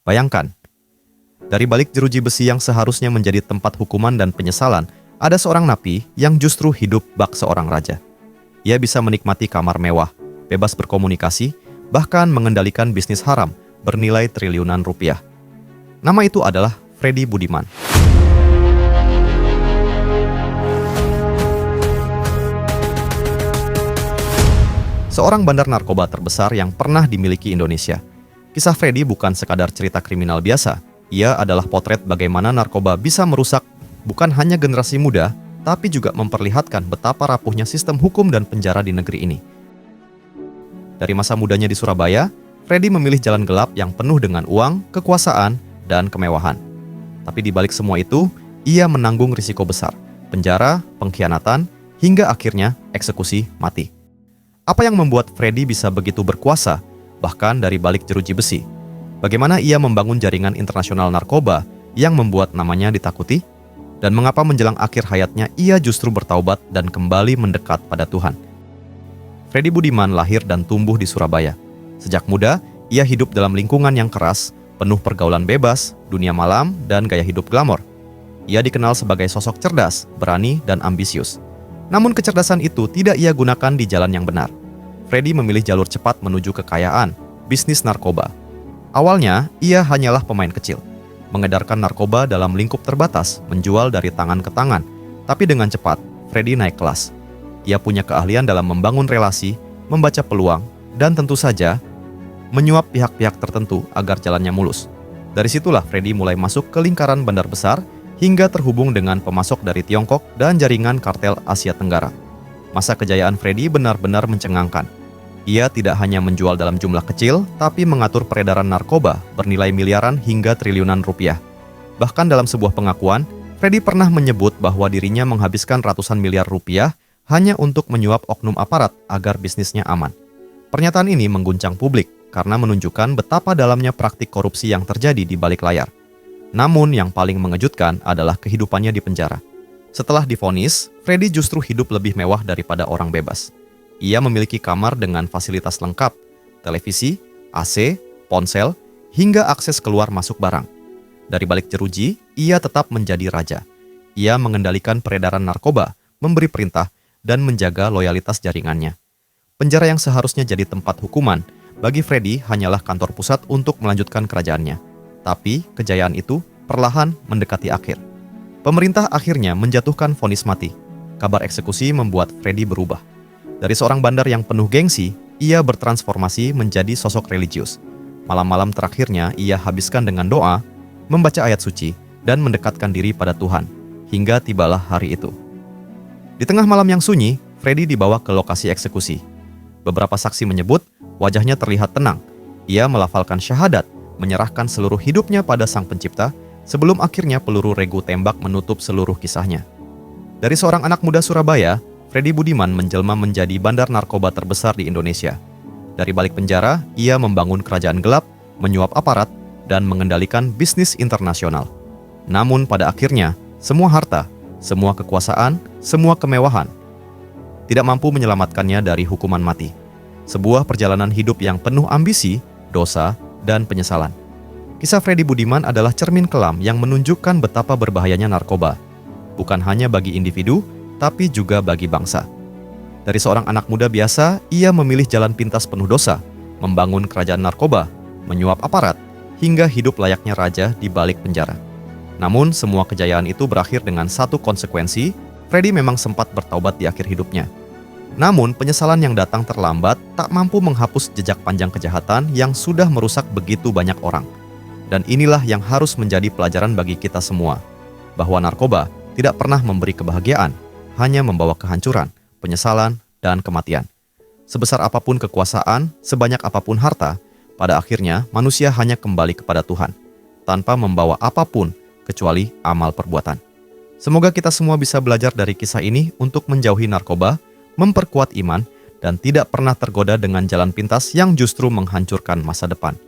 Bayangkan, dari balik jeruji besi yang seharusnya menjadi tempat hukuman dan penyesalan, ada seorang napi yang justru hidup bak seorang raja. Ia bisa menikmati kamar mewah, bebas berkomunikasi, bahkan mengendalikan bisnis haram bernilai triliunan rupiah. Nama itu adalah Freddy Budiman. Seorang bandar narkoba terbesar yang pernah dimiliki Indonesia. Kisah Freddy bukan sekadar cerita kriminal biasa. Ia adalah potret bagaimana narkoba bisa merusak bukan hanya generasi muda, tapi juga memperlihatkan betapa rapuhnya sistem hukum dan penjara di negeri ini. Dari masa mudanya di Surabaya, Freddy memilih jalan gelap yang penuh dengan uang, kekuasaan, dan kemewahan. Tapi di balik semua itu, ia menanggung risiko besar, penjara, pengkhianatan, hingga akhirnya eksekusi mati. Apa yang membuat Freddy bisa begitu berkuasa, bahkan dari balik jeruji besi? Bagaimana ia membangun jaringan internasional narkoba yang membuat namanya ditakuti? Dan mengapa menjelang akhir hayatnya ia justru bertaubat dan kembali mendekat pada Tuhan? Freddy Budiman lahir dan tumbuh di Surabaya. Sejak muda, ia hidup dalam lingkungan yang keras, penuh pergaulan bebas, dunia malam, dan gaya hidup glamor. Ia dikenal sebagai sosok cerdas, berani, dan ambisius. Namun kecerdasan itu tidak ia gunakan di jalan yang benar. Freddy memilih jalur cepat menuju kekayaan, bisnis narkoba. Awalnya, ia hanyalah pemain kecil, mengedarkan narkoba dalam lingkup terbatas, menjual dari tangan ke tangan. Tapi dengan cepat, Freddy naik kelas. Ia punya keahlian dalam membangun relasi, membaca peluang, dan tentu saja, menyuap pihak-pihak tertentu agar jalannya mulus. Dari situlah Freddy mulai masuk ke lingkaran bandar besar, hingga terhubung dengan pemasok dari Tiongkok dan jaringan kartel Asia Tenggara. Masa kejayaan Freddy benar-benar mencengangkan. Ia tidak hanya menjual dalam jumlah kecil, tapi mengatur peredaran narkoba bernilai miliaran hingga triliunan rupiah. Bahkan dalam sebuah pengakuan, Freddy pernah menyebut bahwa dirinya menghabiskan ratusan miliar rupiah hanya untuk menyuap oknum aparat agar bisnisnya aman. Pernyataan ini mengguncang publik karena menunjukkan betapa dalamnya praktik korupsi yang terjadi di balik layar. Namun yang paling mengejutkan adalah kehidupannya di penjara. Setelah divonis, Freddy justru hidup lebih mewah daripada orang bebas. Ia memiliki kamar dengan fasilitas lengkap, televisi, AC, ponsel, hingga akses keluar masuk barang. Dari balik jeruji, ia tetap menjadi raja. Ia mengendalikan peredaran narkoba, memberi perintah, dan menjaga loyalitas jaringannya. Penjara yang seharusnya jadi tempat hukuman, bagi Freddy hanyalah kantor pusat untuk melanjutkan kerajaannya. Tapi kejayaan itu perlahan mendekati akhir. Pemerintah akhirnya menjatuhkan vonis mati. Kabar eksekusi membuat Freddy berubah. Dari seorang bandar yang penuh gengsi, ia bertransformasi menjadi sosok religius. Malam-malam terakhirnya ia habiskan dengan doa, membaca ayat suci, dan mendekatkan diri pada Tuhan, hingga tibalah hari itu. Di tengah malam yang sunyi, Freddy dibawa ke lokasi eksekusi. Beberapa saksi menyebut wajahnya terlihat tenang. Ia melafalkan syahadat, menyerahkan seluruh hidupnya pada Sang Pencipta, sebelum akhirnya peluru regu tembak menutup seluruh kisahnya. Dari seorang anak muda Surabaya, Freddy Budiman menjelma menjadi bandar narkoba terbesar di Indonesia. Dari balik penjara, ia membangun kerajaan gelap, menyuap aparat, dan mengendalikan bisnis internasional. Namun pada akhirnya, semua harta, semua kekuasaan, semua kemewahan tidak mampu menyelamatkannya dari hukuman mati. Sebuah perjalanan hidup yang penuh ambisi, dosa, dan penyesalan. Kisah Freddy Budiman adalah cermin kelam yang menunjukkan betapa berbahayanya narkoba, bukan hanya bagi individu, tapi juga bagi bangsa. Dari seorang anak muda biasa, ia memilih jalan pintas penuh dosa, membangun kerajaan narkoba, menyuap aparat, hingga hidup layaknya raja di balik penjara. Namun, semua kejayaan itu berakhir dengan satu konsekuensi. Freddy memang sempat bertaubat di akhir hidupnya. Namun, penyesalan yang datang terlambat tak mampu menghapus jejak panjang kejahatan yang sudah merusak begitu banyak orang. Dan inilah yang harus menjadi pelajaran bagi kita semua, bahwa narkoba tidak pernah memberi kebahagiaan, hanya membawa kehancuran, penyesalan, dan kematian. Sebesar apapun kekuasaan, sebanyak apapun harta, pada akhirnya manusia hanya kembali kepada Tuhan, tanpa membawa apapun kecuali amal perbuatan. Semoga kita semua bisa belajar dari kisah ini untuk menjauhi narkoba, memperkuat iman, dan tidak pernah tergoda dengan jalan pintas yang justru menghancurkan masa depan.